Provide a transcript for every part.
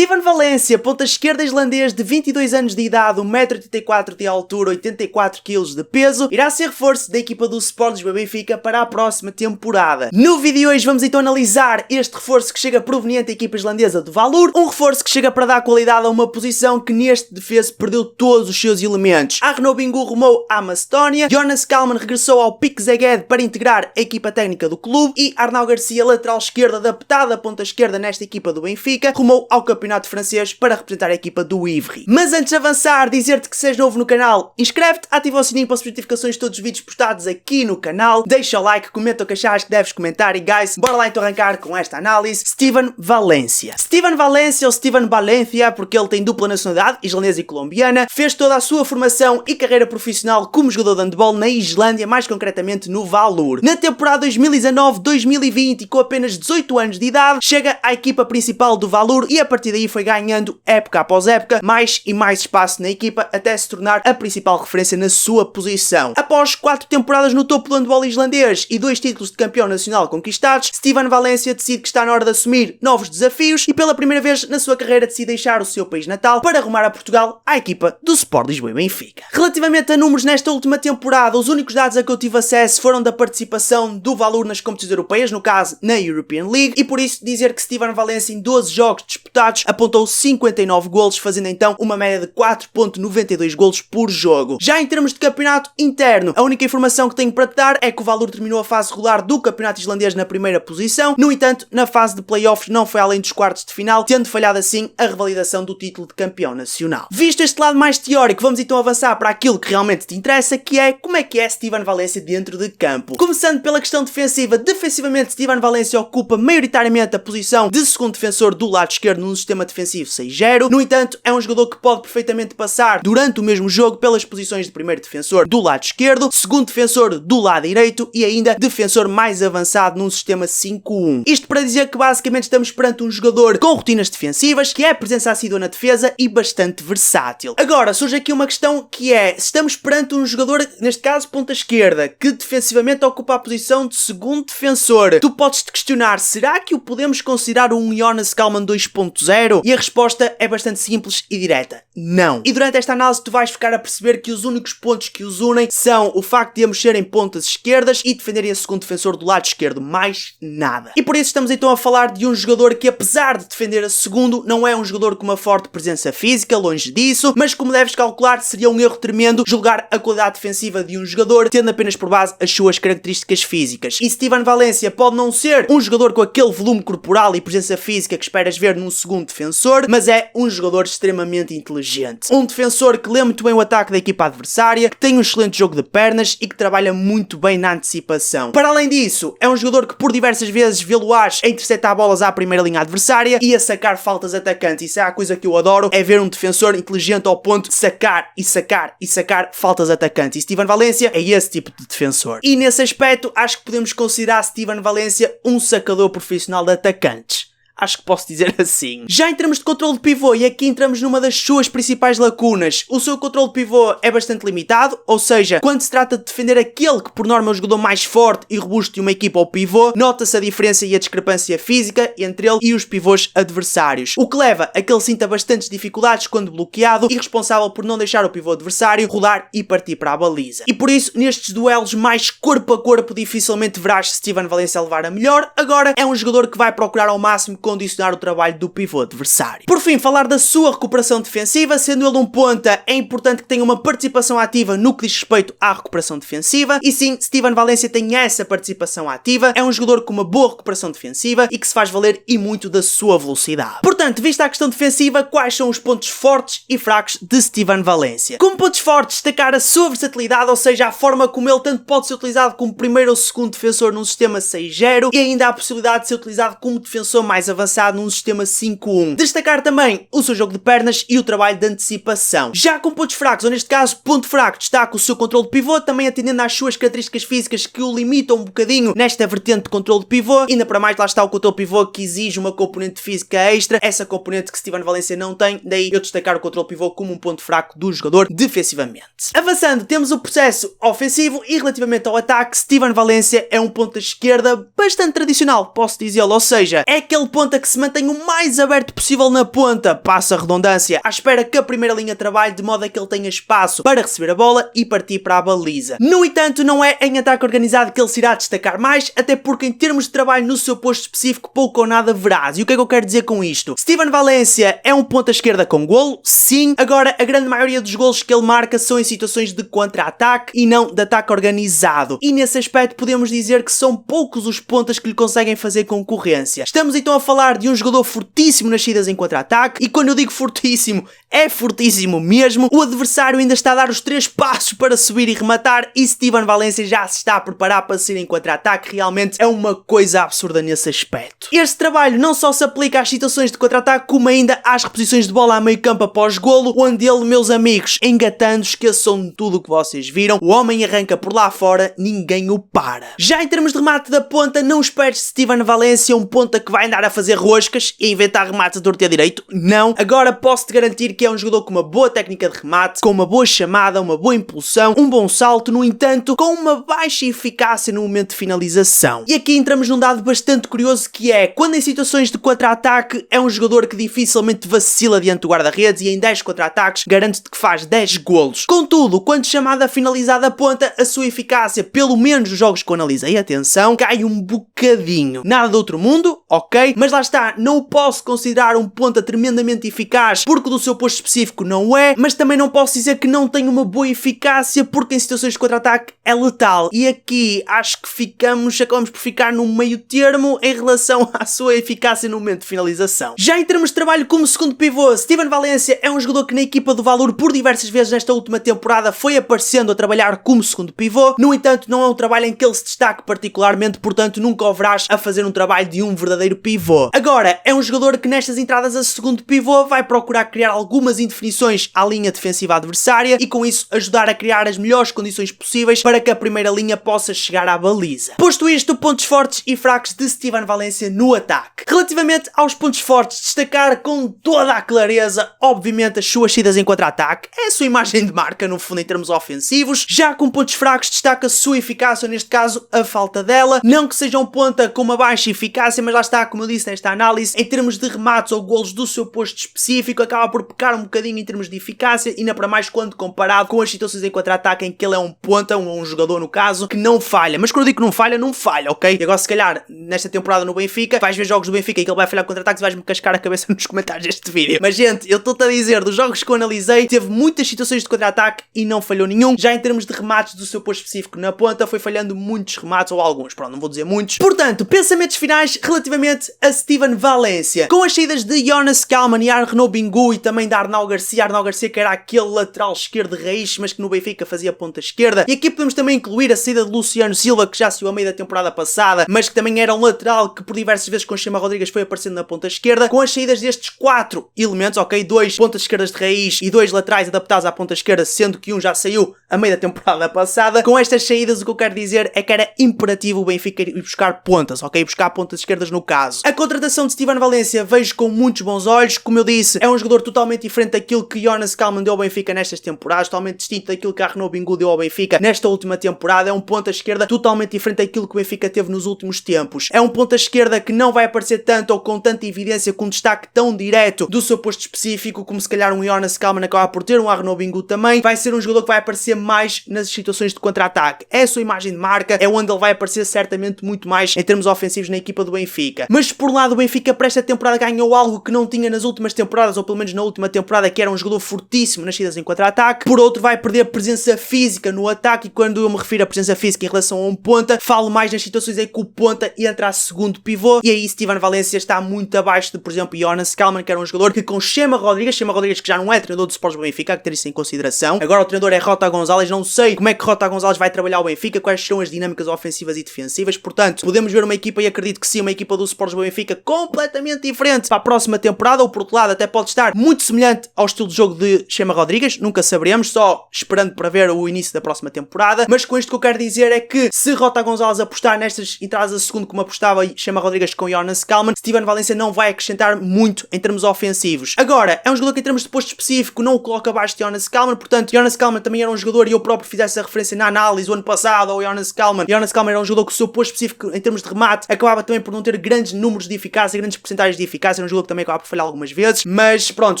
Steven Valencia, ponta esquerda islandês de 22 anos de idade, 1,84 m de altura, 84 kg de peso, irá ser reforço da equipa do Sport Lisboa Benfica para a próxima temporada. No vídeo de hoje vamos então analisar este reforço que chega proveniente da equipa islandesa do Valur, um reforço que chega para dar qualidade a uma posição que neste defesa perdeu todos os seus elementos. Arnaud Bingu rumou à Macedónia, Jonas Kalman regressou ao PIK Szeged para integrar a equipa técnica do clube e Arnaud Garcia, lateral esquerda adaptada à ponta esquerda nesta equipa do Benfica, rumou ao campeonato francês para representar a equipa do Ivry. Mas antes de avançar, dizer-te que se és novo no canal, inscreve-te, ativa o sininho para as notificações de todos os vídeos postados aqui no canal, deixa o like, comenta o que achares que deves comentar e guys, bora lá então arrancar com esta análise. Steven Valencia. Steven Valencia ou Steven Valencia, porque ele tem dupla nacionalidade, islandesa e colombiana, fez toda a sua formação e carreira profissional como jogador de handball na Islândia, mais concretamente no Valur. Na temporada 2019-2020 e com apenas 18 anos de idade, chega à equipa principal do Valur e a partir daí foi ganhando época após época mais e mais espaço na equipa até se tornar a principal referência na sua posição. Após 4 temporadas no topo do handball islandês e 2 títulos de campeão nacional conquistados, Steven Valencia decide que está na hora de assumir novos desafios e pela primeira vez na sua carreira decide deixar o seu país natal para rumar a Portugal à equipa do Sport Lisboa e Benfica. Relativamente a números nesta última temporada, os únicos dados a que eu tive acesso foram da participação do Valur nas competições europeias, no caso na European League, e por isso dizer que Steven Valencia em 12 jogos disputados apontou 59 golos, fazendo então uma média de 4,92 golos por jogo. Já em termos de campeonato interno, a única informação que tenho para te dar é que o Valur terminou a fase regular do campeonato islandês na primeira posição, no entanto, na fase de playoffs não foi além dos quartos de final, tendo falhado assim a revalidação do título de campeão nacional. Visto este lado mais teórico, vamos então avançar para aquilo que realmente te interessa, que é como é que é Steven Valencia dentro de campo. Começando pela questão defensiva, defensivamente Steven Valencia ocupa maioritariamente a posição de segundo defensor do lado esquerdo num sistema defensivo 6-0, no entanto é um jogador que pode perfeitamente passar durante o mesmo jogo pelas posições de primeiro defensor do lado esquerdo, segundo defensor do lado direito e ainda defensor mais avançado num sistema 5-1. Isto para dizer que basicamente estamos perante um jogador com rotinas defensivas, que é presença assídua na defesa e bastante versátil. Agora, surge aqui uma questão que é, estamos perante um jogador, neste caso ponta esquerda, que defensivamente ocupa a posição de segundo defensor. Tu podes-te questionar, será que o podemos considerar um Jonas Kalman 2.0? E a resposta é bastante simples e direta. Não. E durante esta análise tu vais ficar a perceber que os únicos pontos que os unem são o facto de ambos serem pontas esquerdas e defenderem a segundo defensor do lado esquerdo, mais nada. E por isso estamos então a falar de um jogador que, apesar de defender a segundo, não é um jogador com uma forte presença física, longe disso, mas como deves calcular, seria um erro tremendo julgar a qualidade defensiva de um jogador tendo apenas por base as suas características físicas. E Steven Valencia pode não ser um jogador com aquele volume corporal e presença física que esperas ver num segundo defensor, mas é um jogador extremamente inteligente. Um defensor que lê muito bem o ataque da equipa adversária, que tem um excelente jogo de pernas e que trabalha muito bem na antecipação. Para além disso, é um jogador que por diversas vezes vê-lo-ás a interceptar bolas à primeira linha adversária e a sacar faltas atacantes. Isso é a coisa que eu adoro, é ver um defensor inteligente ao ponto de sacar e sacar e sacar faltas atacantes. E Steven Valencia é esse tipo de defensor. E nesse aspecto, acho que podemos considerar Steven Valencia um sacador profissional de atacantes. Acho que posso dizer assim. Já em termos de controle de pivô, e aqui entramos numa das suas principais lacunas, o seu controle de pivô é bastante limitado, ou seja, quando se trata de defender aquele que por norma é o jogador mais forte e robusto de uma equipa ao pivô, nota-se a diferença e a discrepância física entre ele e os pivôs adversários, o que leva a que ele sinta bastantes dificuldades quando bloqueado e responsável por não deixar o pivô adversário rodar e partir para a baliza. E por isso, nestes duelos mais corpo a corpo, dificilmente verás Steven Valencia levar a melhor. Agora, é um jogador que vai procurar ao máximo condicionar o trabalho do pivô adversário. Por fim, falar da sua recuperação defensiva, sendo ele um ponta, é importante que tenha uma participação ativa no que diz respeito à recuperação defensiva, e sim, Steven Valencia tem essa participação ativa, é um jogador com uma boa recuperação defensiva e que se faz valer e muito da sua velocidade. Portanto, vista a questão defensiva, quais são os pontos fortes e fracos de Steven Valencia? Como pontos fortes, destacar a sua versatilidade, ou seja, a forma como ele tanto pode ser utilizado como primeiro ou segundo defensor num sistema 6-0 e ainda a possibilidade de ser utilizado como defensor mais avançado num sistema 5-1. Destacar também o seu jogo de pernas e o trabalho de antecipação. Já com pontos fracos, ou neste caso ponto fraco, destaca o seu controle de pivô, também atendendo às suas características físicas que o limitam um bocadinho nesta vertente de controle de pivô. Ainda para mais, lá está o controle de pivô que exige uma componente física extra, essa componente que Steven Valencia não tem, daí eu destacar o controle de pivô como um ponto fraco do jogador defensivamente. Avançando, temos o processo ofensivo e relativamente ao ataque, Steven Valencia é um ponta esquerda bastante tradicional, posso dizê-lo, ou seja, é aquele ponto ponta que se mantém o mais aberto possível na ponta, passa a redundância, à espera que a primeira linha trabalhe de modo a que ele tenha espaço para receber a bola e partir para a baliza. No entanto, não é em ataque organizado que ele se irá destacar mais, até porque em termos de trabalho no seu posto específico pouco ou nada verás. E o que é que eu quero dizer com isto? Steven Valencia é um ponta esquerda com golo, sim, agora a grande maioria dos golos que ele marca são em situações de contra-ataque e não de ataque organizado. E nesse aspecto podemos dizer que são poucos os pontas que lhe conseguem fazer concorrência. Estamos então a falar de um jogador fortíssimo nas saídas em contra-ataque, e quando eu digo fortíssimo, é fortíssimo mesmo. O adversário ainda está a dar os 3 passos para subir e rematar, e Steven Valencia já se está a preparar para sair em contra-ataque. Realmente é uma coisa absurda nesse aspecto. Este trabalho não só se aplica às situações de contra-ataque, como ainda às reposições de bola a meio campo após golo, onde ele, meus amigos, engatando, esqueçam de tudo o que vocês viram, o homem arranca por lá fora, ninguém o para. Já em termos de remate da ponta, não esperes Steven Valencia um ponta que vai andar a fazer roscas e inventar remates a torto e a direito, não. Agora posso-te garantir que é um jogador com uma boa técnica de remate, com uma boa chamada, uma boa impulsão, um bom salto, no entanto, com uma baixa eficácia no momento de finalização. E aqui entramos num dado bastante curioso, que é, quando em situações de contra-ataque, é um jogador que dificilmente vacila diante do guarda-redes, e em 10 contra-ataques garante-te que faz 10 golos. Contudo, quando chamada a finalizar da ponta, a sua eficácia, pelo menos nos jogos que eu analisei, atenção, cai um bocadinho. Nada do outro mundo, ok? Mas lá está, não o posso considerar um ponta tremendamente eficaz, porque do seu posto específico não é, mas também não posso dizer que não tem uma boa eficácia, porque em situações de contra-ataque é letal. E aqui acho que acabamos por ficar num meio termo em relação à sua eficácia no momento de finalização. Já em termos de trabalho como segundo pivô, Steven Valencia é um jogador que na equipa do Valur por diversas vezes nesta última temporada foi aparecendo a trabalhar como segundo pivô. No entanto, não é um trabalho em que ele se destaque particularmente, portanto nunca o verás a fazer um trabalho de um verdadeiro pivô. Agora, é um jogador que nestas entradas a segundo pivô vai procurar criar algumas indefinições à linha defensiva adversária e com isso ajudar a criar as melhores condições possíveis para que a primeira linha possa chegar à baliza. Posto isto, pontos fortes e fracos de Steven Valencia no ataque. Relativamente aos pontos fortes, destacar com toda a clareza, obviamente, as suas saídas em contra-ataque, é a sua imagem de marca no fundo em termos ofensivos. Já com pontos fracos, destaca a sua eficácia, neste caso a falta dela. Não que seja um ponta com uma baixa eficácia, mas lá está, como eu disse nesta análise, em termos de remates ou golos do seu posto específico, acaba por pecar um bocadinho em termos de eficácia, e ainda para mais quando comparado com as situações em contra-ataque em que ele é um ponta, um jogador no caso, que não falha. Mas quando eu digo que não falha, ok? E agora se calhar, nesta temporada no Benfica, vais ver jogos do Benfica em que ele vai falhar contra-ataques e vais-me cascar a cabeça nos comentários deste vídeo. Mas gente, eu estou-te a dizer, dos jogos que eu analisei, teve muitas situações de contra-ataque e não falhou nenhum. Já em termos de remates do seu posto específico na ponta, foi falhando muitos remates, ou alguns, pronto, não vou dizer muitos. Portanto, pensamentos finais relativamente a Steven Valencia. Com as saídas de Jonas Kalman e Arnaud Bingu e também da Arnau Garcia que era aquele lateral esquerdo de raiz, mas que no Benfica fazia ponta esquerda. E aqui podemos também incluir a saída de Luciano Silva, que já saiu a meio da temporada passada, mas que também era um lateral que por diversas vezes com Chema Rodrigues foi aparecendo na ponta esquerda. Com as saídas destes 4 elementos, ok, 2 pontas esquerdas de raiz e 2 laterais adaptados à ponta esquerda, sendo que um já saiu a meio da temporada passada. Com estas saídas, o que eu quero dizer é que era imperativo o Benfica ir buscar pontas, ok? Buscar pontas esquerdas no caso. A contratação de Steven Valencia vejo com muitos bons olhos. Como eu disse, é um jogador totalmente diferente daquilo que Jonas Kalman deu ao Benfica nestas temporadas, totalmente distinto daquilo que Arnaud Bingu deu ao Benfica nesta última temporada. É um ponta esquerda totalmente diferente daquilo que o Benfica teve nos últimos tempos. É um ponta esquerda que não vai aparecer tanto ou com tanta evidência, com um destaque tão direto do seu posto específico, como se calhar um Jonas Kalman acaba por ter, um Arnaud Bingu também. Vai ser um jogador que vai aparecer mais nas situações de contra-ataque. É a sua imagem de marca, é onde ele vai aparecer certamente muito mais em termos ofensivos na equipa do Benfica. Mas por lado, o Benfica para esta temporada ganhou algo que não tinha nas últimas temporadas, ou pelo menos na última temporada, que era um jogador fortíssimo nas saídas em contra-ataque. Por outro, vai perder presença física no ataque, e quando eu me refiro a presença física em relação a um ponta, falo mais nas situações em que o ponta entra a segundo pivô, e aí Steven Valencia está muito abaixo de, por exemplo, Jonas Kalman, que era um jogador que com Chema Rodrigues que já não é treinador do Sporting do Benfica, há que ter isso em consideração. Agora o treinador é Rota Gonzalez, não sei como é que Rota Gonzalez vai trabalhar o Benfica, quais serão as dinâmicas ofensivas e defensivas, portanto, podemos ver uma equipa, e acredito que sim, uma equipa do Sporting do Benfica completamente diferente para a próxima temporada, ou por outro lado até pode estar muito semelhante ao estilo de jogo de Chema Rodrigues, nunca saberemos, só esperando para ver o início da próxima temporada. Mas com isto que eu quero dizer é que se Rota Gonzalez apostar nestas entradas a segundo como apostava Chema Rodrigues com Jonas Kalman, Steven Valencia não vai acrescentar muito em termos ofensivos. Agora, é um jogador que em termos de posto específico não o coloca abaixo de Jonas Kalman, portanto Jonas Kalman também era um jogador, e eu próprio fizesse essa referência na análise o ano passado ao Jonas Kalman. Jonas Kalman era um jogador que o seu posto específico em termos de remate acabava também por não ter grandes números de eficácia, grandes porcentagens de eficácia, é um jogador que também acaba por falhar algumas vezes, mas pronto,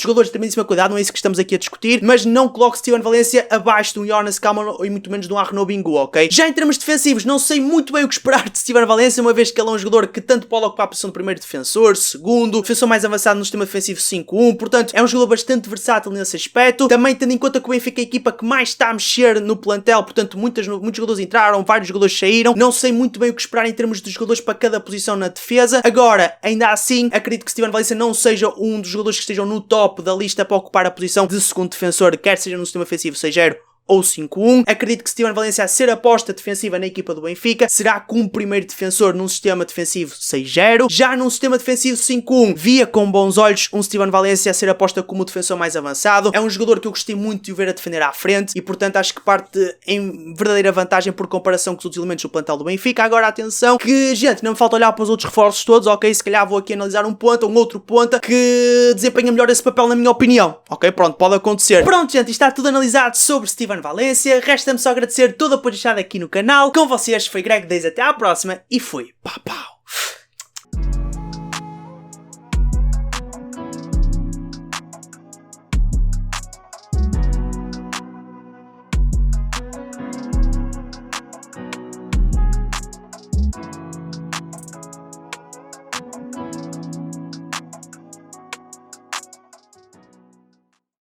jogadores de tremendíssima qualidade, não é isso que estamos aqui a discutir, mas não coloco Steven Valencia abaixo de um Jonas Kalman e muito menos de um Arnaud Bingu, ok? Já em termos defensivos, não sei muito bem o que esperar de Steven Valencia, uma vez que ele é um jogador que tanto pode ocupar a posição de primeiro defensor, segundo, defensor mais avançado no sistema defensivo 5-1, portanto é um jogador bastante versátil nesse aspecto, também tendo em conta que o Benfica é a equipa que mais está a mexer no plantel, portanto muitos jogadores entraram, vários jogadores saíram, não sei muito bem o que esperar em termos de jogadores para cada posição na defesa. Agora, ainda assim, acredito que Steven Valencia não seja um dos jogadores que estejam no top da lista para ocupar a posição de segundo defensor, quer seja no sistema ofensivo 6-0 ou 5-1. Acredito que Steven Valencia, a ser aposta defensiva na equipa do Benfica, será como primeiro defensor num sistema defensivo 6-0. Já num sistema defensivo 5-1, via com bons olhos um Steven Valencia a ser aposta como defensor mais avançado. É um jogador que eu gostei muito de o ver a defender à frente e, portanto, acho que parte em verdadeira vantagem por comparação com os outros elementos do plantel do Benfica. Agora, atenção, que, gente, não me falta olhar para os outros reforços todos, ok? Se calhar vou aqui analisar um ponta, um outro ponta que desempenha melhor esse papel na minha opinião. Ok? Pronto, pode acontecer. Pronto, gente, está tudo analisado sobre Steven Valencia. Resta-me só agradecer todo o apoio deixado aqui no canal. Com vocês foi Greg Days, até à próxima e fui. Pau, pau.